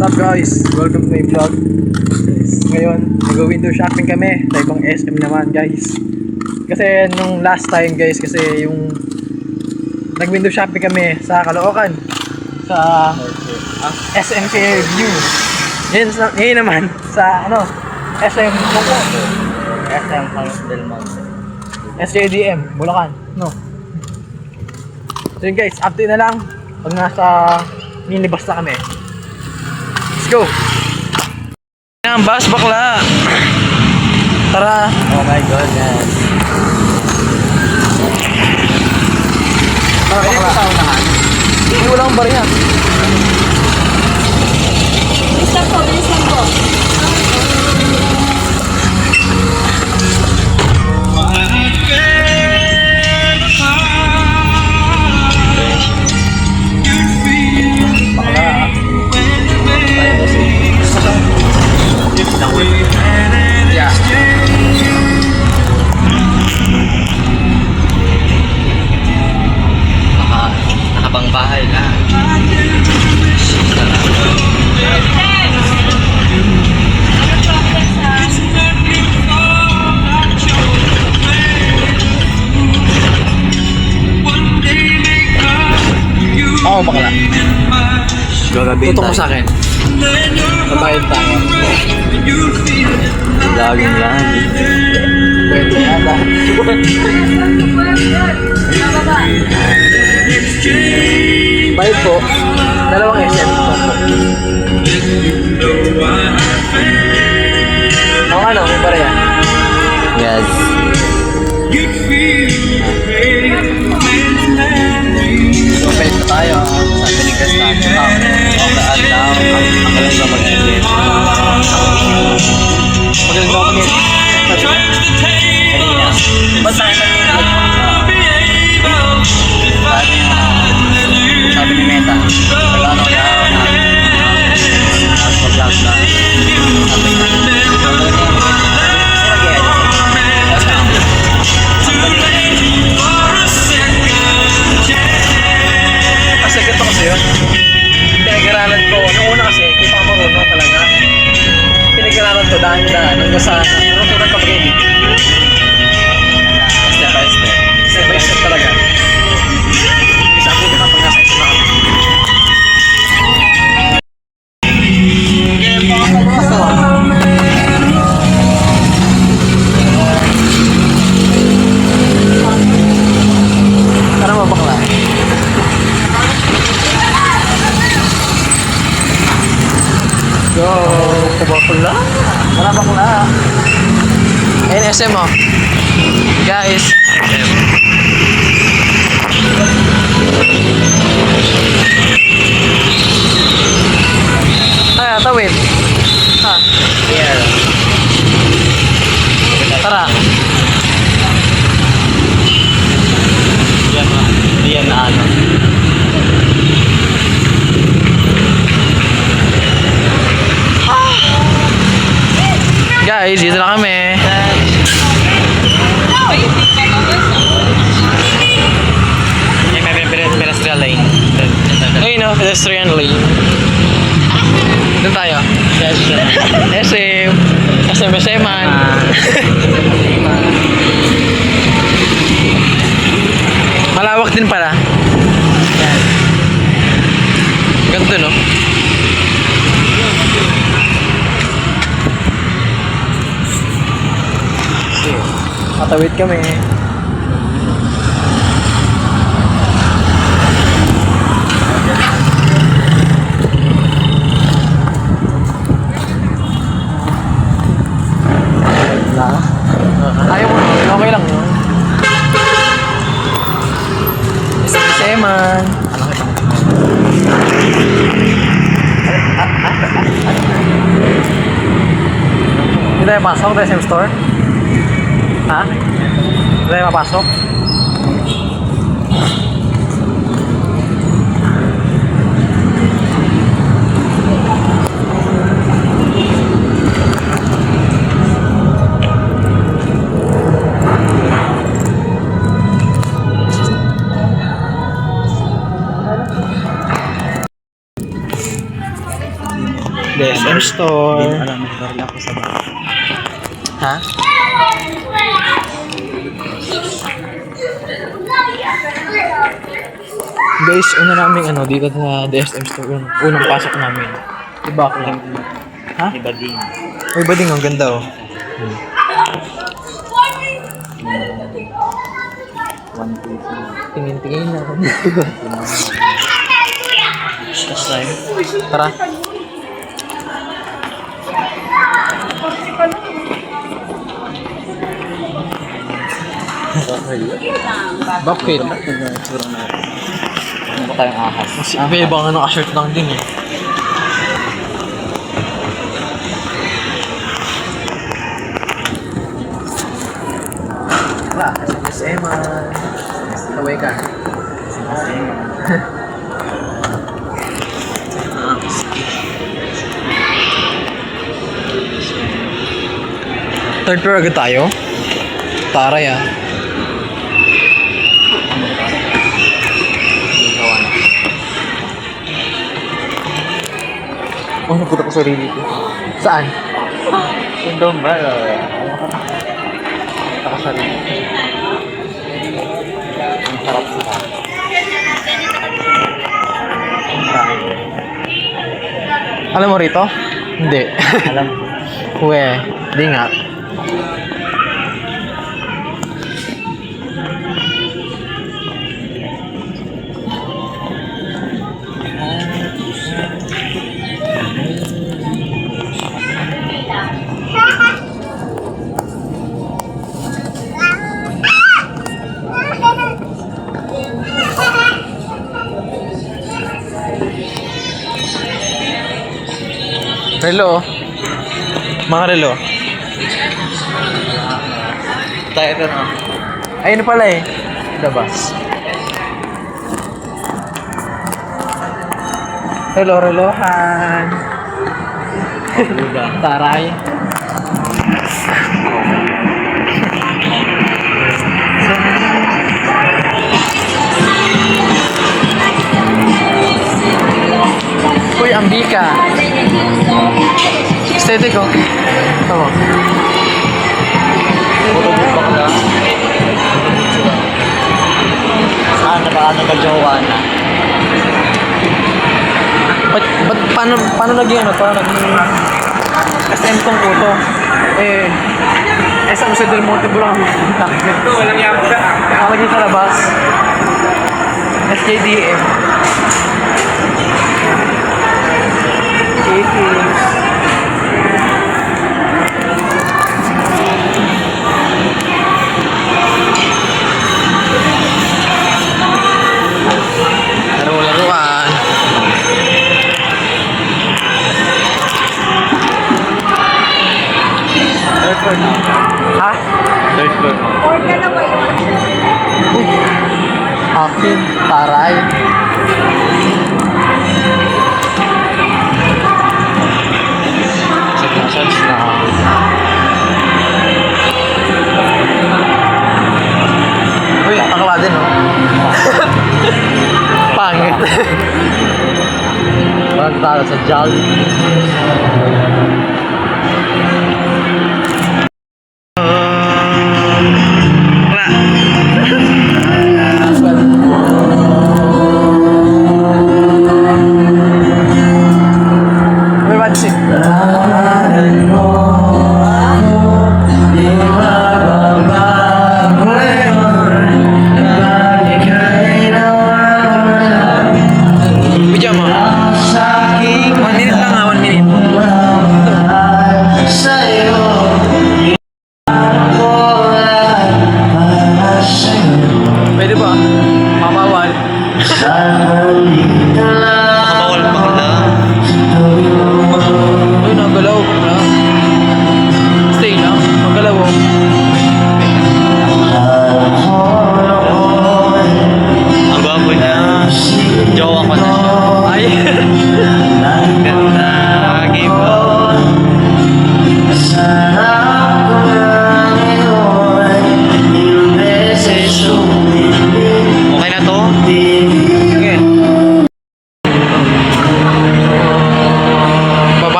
What's up guys? Welcome to my vlog. Ngayon, nag-window shopping kami sa ibang SM naman guys. Kasi nung last time guys, kasi yung nag-window shopping kami sa Caloocan, sa SM Fairview. Ngayon naman sa SM Moco, SM Del Monte, SJDM, Bulacan, no? So yun guys, update na lang pag nasa minibus na kami. Let's go! Yan, bus bakla! Tara! oh my goodness. Tara Pwede bakla! pa sa unahan? Hindi, wala akong bariya. Bilis lang po. Yeah. Nakabang bahay na. Oo, bakla. Gagabin Tutok mo sa akin. Babayad tayo. Laging lang. Pwede yata. Bayad po. Dalawang SM. Ang may bariya. Yes. So, balik na tayo. Sabi ni Chris na, okay, down. Ang galing ba mag-edit? Magaling ba mag-edit? Kanina. Ba't tayo kanina? Sabi ni Meta, nag-ano na mag-vlog na. Sabi niya, Kasi ganito kasi yun. Pinag-aralan ko. Nung una kasi, kung pa marunong talaga. Pinag-aralan ko dahil hanggang sa natutunan ko mag-edit. step by step. Step by step talaga. Isa ako din ang pag-nasa isa na kami. Tara mo bakla. Go! Bakla! Tara bakla! Ayun SM mo. Guys. Ay, tawid. Ha. Here. Tara. Yan na ano. Guys, dito na kami. Yung may pedestrian lane. Ayun o, pedestrian lane. Doon tayo. Yes, SM. SM-man. Malawak din pala. Ganito no? Matawid kami. Ayaw mo, okay lang yun. Seman. Hindi tayo pasok sa SM store? Ha? Hindi tayo mapasok? SM Store. Alam, nagbaril ako sa bahay. Ha? Guys, una namin dito sa DSM Store. Unang pasok namin. Diba ako lang? Ha? Iba din. Uy, bading, ang ganda oh. 1 piece. Tingin-tingin na ako. Last time. Tara. Bakit? Itsura natin. Ano ba tayong ahas? Mas iba nga naka-shirt lang din eh. Wala, si Emma. Taway ka. Third floor agad tayo? Taray ah. Oh, napunta ko sa sarili ko. Saan? Kundong ba? Ako sa sarili ko. Ang sarap sila. Alam mo rito? Hindi. Alam. Uwe, di nga. Relo. Mga relo. Tayo ito na. Ayun pala eh. Labas. Relo-relohan. Taray. Uy, ambika. Aesthetic oh. Tama. Photobook ba ka? Saan na baka nagka-jowa na? Paano naging Paano naging SM tong puto? SM sa Del Monte Blanc. Ito, walang yabot siya. Nakalagay sa labas. SKDM. Chickies. Laro-laruan. Third floor na. Ha? Third floor na. Order na ba yun? Uy. Akin. Taray. Sections na. Uy, akla din oh. Pangit. Parang talo sa Jolly. Uy, Mansi. Pijama. 1 minute lang 1 minute.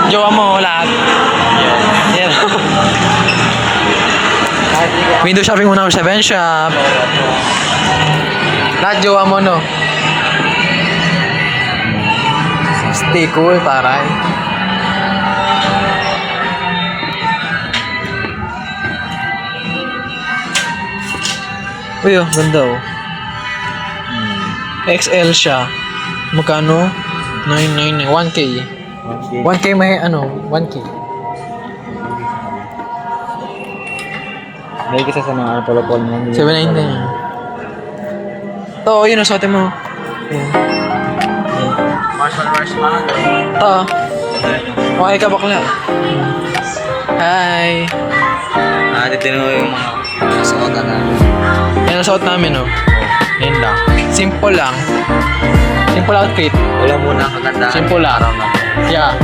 Jowa mo, lahat. Yan. Window shopping muna ako sa Bench Shop. Lahat jowa mo, no? Stay cool, taray. Uy, oh, ganda oh. XL siya. Magkano? 999, 1K. 1K may ano, 1K. May isa sa mga polo-polo mo. 799. Ito, yun, nasuotin mo. Ayan. Marshall Ito. Okay ka bakla. Hi. Dito na yung mga suotan na. Yan ang suot namin, oh. Yan lang. Simple lang. Simple outfit. Wala muna kagandahan. Simple lang. Araw na. Yeah.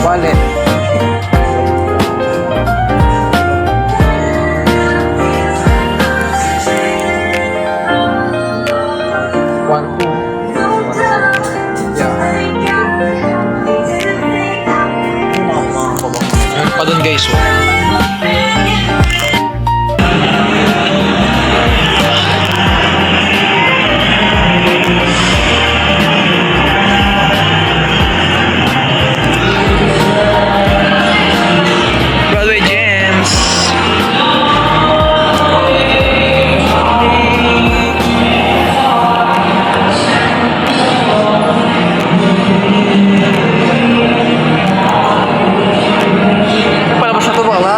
Wallet. One, two. Yeah. Meron pa dun guys, oh. Broadway Gems. Palabas na to ba? Wala.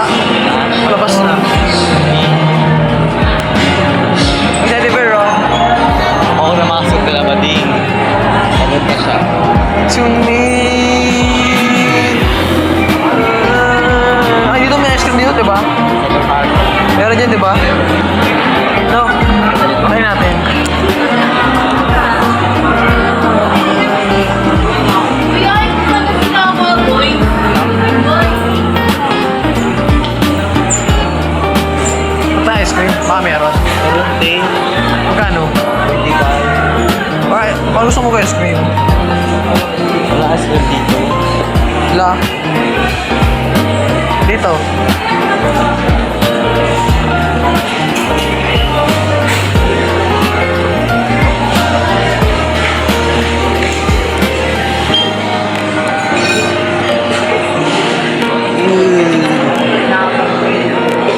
Palabas na. May Teddy Bear, oh. Ako na makasok ka lang ding. Pagod na siya. Tune ay, dito may ice cream dito, diba? Meron dyan, diba? No. Try natin. Ito ice cream. Baka meron. Hindi. Magkano? Hindi ka. Bakit? Baka gusto mo ko ice cream? Wala as well dito. La. Dito.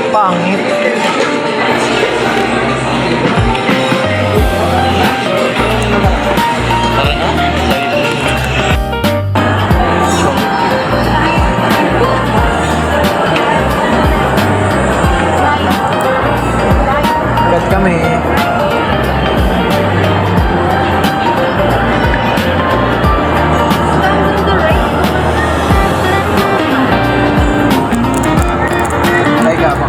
Pangit. Tara na. Sabi mo. Agad kami. Ay ka pa.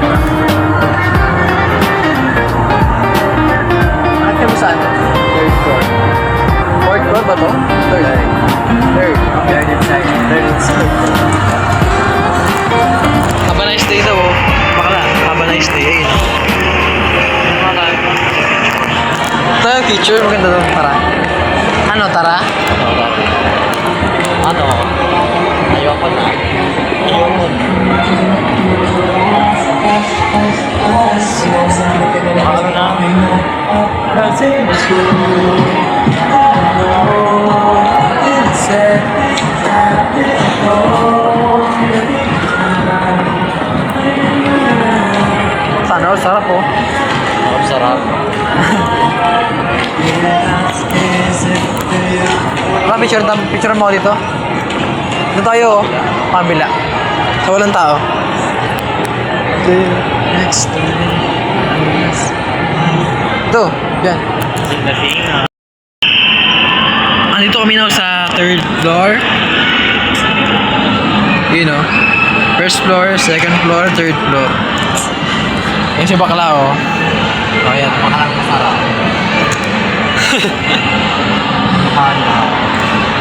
Ate mo saan? Third floor. Fourth floor ba to? Third. Third. Okay. Third inside. Have a nice day daw, oh. Bakla, have a nice day. Ayun. Ito yung feature, maganda daw. Tara. Ano, tara? Ano? Ayoko na. Ayoko na. Ano na? Sana, sarap oh. Ang sarap. Picture mo ako dito. Dito tayo oh. Pabila. Sa walang tao. Next. Ito, yan. Andito kami na sa third floor. You know. Pero First floor, second floor, third floor. Yung si bakla, oh. Oh, yan. Makalang masarap.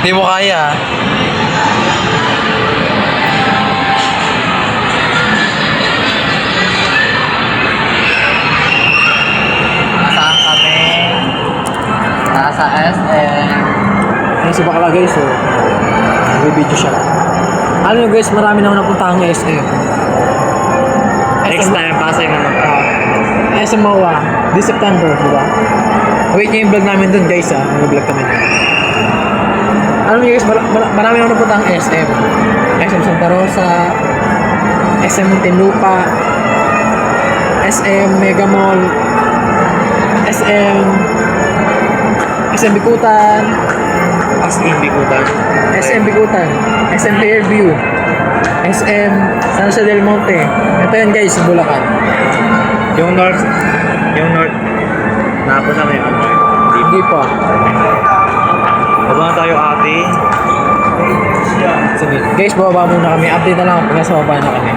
Hindi mo kaya. Nasaan kami? Nasa SM. Yung si bakla, guys, oh. Nag-video siya. Alam nyo, guys, marami na ako napuntahang SM. Next time, pasay naman ka. SM MOA, this September, di ba? Wait nyo yung vlog namin dun, guys, ah. Mag-vlog kami. Alam nyo, guys, marami na ako napuntahang SM. SM Santa Rosa, SM Muntinlupa, SM Mega Mall, SM Bikutan, SM Bikutan, SM Fairview, SM San Jose del Monte. Ito yan, guys, sa Bulacan. Yung north. Napunta mo yung north. Hindi pa. Baba na tayo ate. Sige. Guys, bababa muna kami. Update na lang pag nasa baba na kami.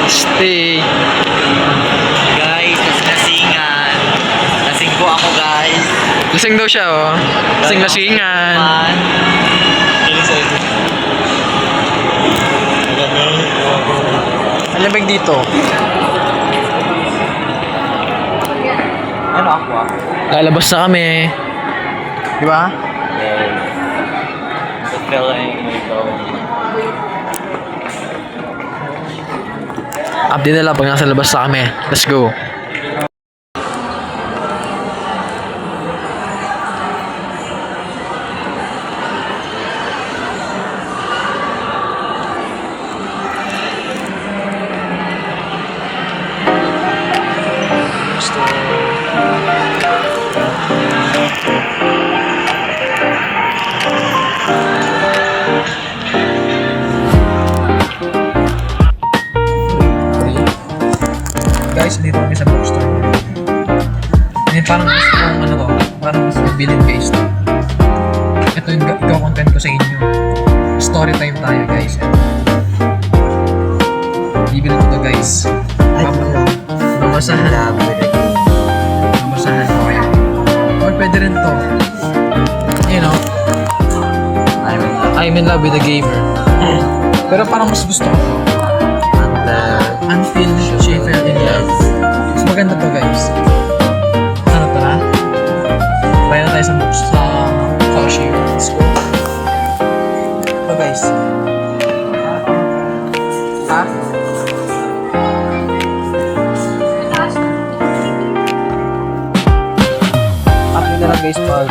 Stay. Guys, nasingan. Lasing po ako guys. Lasing daw siya, oh. Lasing-lasingan. Ang lamig dito. Ano ako ah? Lalabas na kami. Di ba? Yes. Feeling ito. Update na lang pag nasa labas na kami. Let's go. Guys, dito kami sa bookstore. Ngayon parang gusto kong ano ko, parang gusto kong bilhin guys. Ito yung ikaw-content ko sa inyo. Story time tayo guys. Bibili ko to guys. Mamasahan. Mamasahan ko kayo. Or pwede rin to. You know, I'm in love with a gamer. Pero parang mas gusto ko to. Until she fell in love. Mas maganda to guys. Ano to na? Bayan na tayo sa books sa cashier. Let's go. Ito guys. Ha? Upload na lang guys pag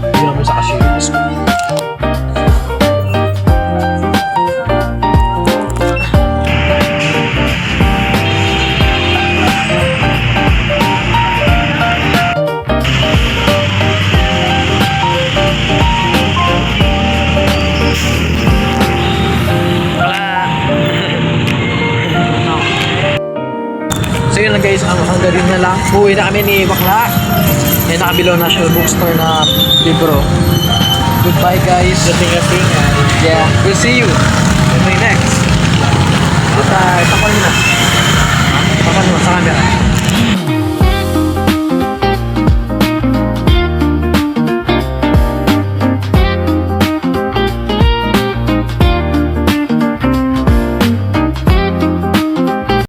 hindi naman sa cashier. Let's go. So yun lang guys, ang galing na lang. Uwi na kami ni Bakla. May nakabilaw National Bookstore na libro. Goodbye guys. Yeah, we'll see you in my next. Basta, takpan mo na. Takpan mo sa camera.